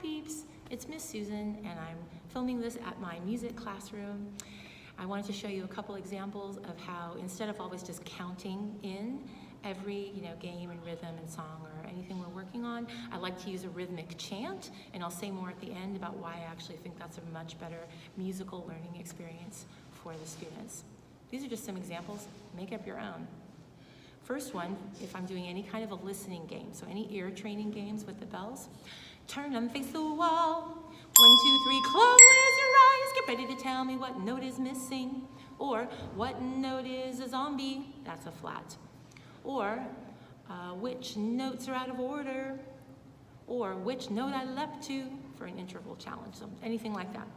peeps, it's Miss Susan, and I'm filming this at my music classroom. I wanted to show you a couple examples of how, instead of always just counting in every game and rhythm and song or anything we're working on, I like to use a rhythmic chant, and I'll say more at the end about why I actually think that's a much better musical learning experience for the students. These are just some examples. Make up your own. First one, if I'm doing any kind of a listening game, so any ear training games with the bells, turn and face the wall. 1, 2, 3, close your eyes. Get ready to tell me what note is missing. Or what note is a zombie? That's a flat. Or which notes are out of order. Or which note I leapt to for an interval challenge. So anything like that.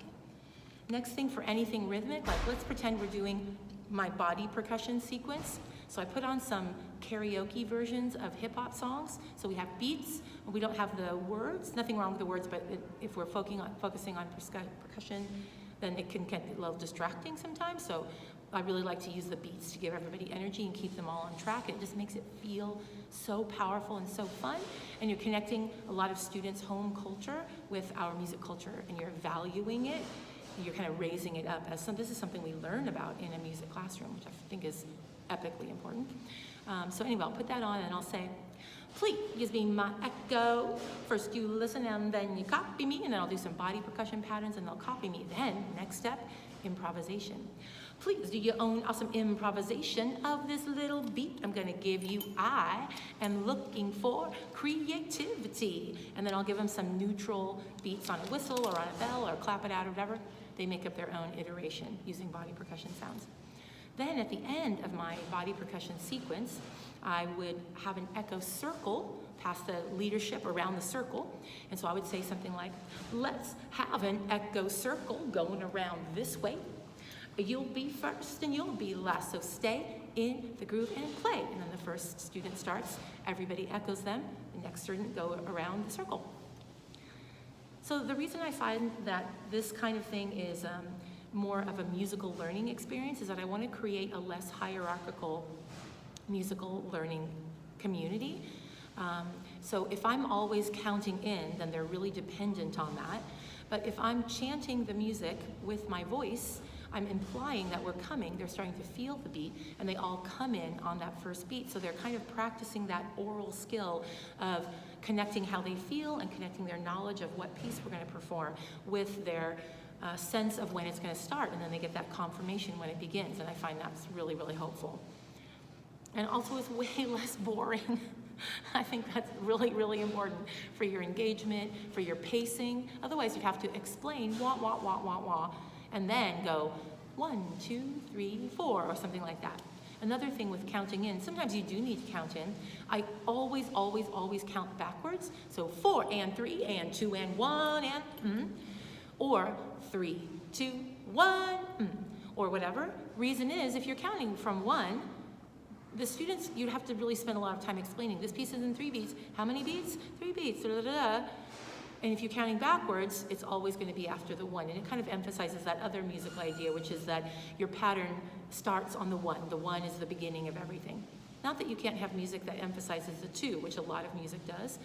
Next thing for anything rhythmic, like let's pretend we're doing my body percussion sequence. So I put on some karaoke versions of hip hop songs. So we have beats, we don't have the words, nothing wrong with the words, but if we're focusing on percussion, then it can get a little distracting sometimes. So I really like to use the beats to give everybody energy and keep them all on track. It just makes it feel so powerful and so fun. And you're connecting a lot of students' home culture with our music culture, and you're valuing it. You're kind of raising it up as this is something we learn about in a music classroom, which I think is epically important. So anyway, I'll put that on and I'll say, please be my echo. First you listen and then you copy me, and then I'll do some body percussion patterns and they'll copy me. Then, next step, improvisation. Please do your own awesome improvisation of this little beat I'm gonna give you. I am looking for creativity. And then I'll give them some neutral beats on a whistle or on a bell or clap it out or whatever. They make up their own iteration using body percussion sounds. Then at the end of my body percussion sequence, I would have an echo circle past the leadership around the circle. And so I would say something like, let's have an echo circle going around this way. You'll be first and you'll be last, so stay in the groove and play. And then the first student starts, everybody echoes them, the next student go around the circle. So the reason I find that this kind of thing is more of a musical learning experience is that I want to create a less hierarchical musical learning community. So if I'm always counting in, then they're really dependent on that. But if I'm chanting the music with my voice, I'm implying that we're coming, they're starting to feel the beat, and they all come in on that first beat. So they're kind of practicing that oral skill of connecting how they feel and connecting their knowledge of what piece we're going to perform with their sense of when it's going to start, and then they get that confirmation when it begins, and I find that's really, really helpful. And also it's way less boring. I think that's really, really important for your engagement, for your pacing. Otherwise you'd have to explain wah, wah, wah, wah, wah, and then go 1, 2, 3, 4, or something like that. Another thing with counting in, sometimes you do need to count in. I always, always, always count backwards. So 4 and 3 and 2 and 1 and or 3, 2, 1 or whatever. Reason is, if you're counting from 1, the students, you'd have to really spend a lot of time explaining, this piece is in 3 beats. How many beats? 3 beats, da, da, da, da. And if you're counting backwards, it's always going to be after the 1. And it kind of emphasizes that other musical idea, which is that your pattern starts on the 1. The 1 is the beginning of everything. Not that you can't have music that emphasizes the 2, which a lot of music does,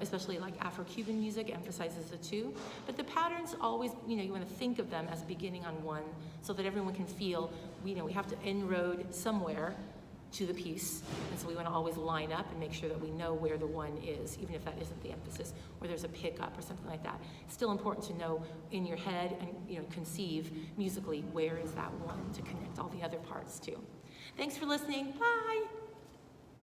especially like Afro-Cuban music emphasizes the 2. But the patterns always, you want to think of them as beginning on 1 so that everyone can feel, we have to inroad somewhere to the piece, and so we want to always line up and make sure that we know where the 1 is, even if that isn't the emphasis, or there's a pickup or something like that. It's still important to know in your head and conceive musically where is that 1 to connect all the other parts to. Thanks for listening. Bye.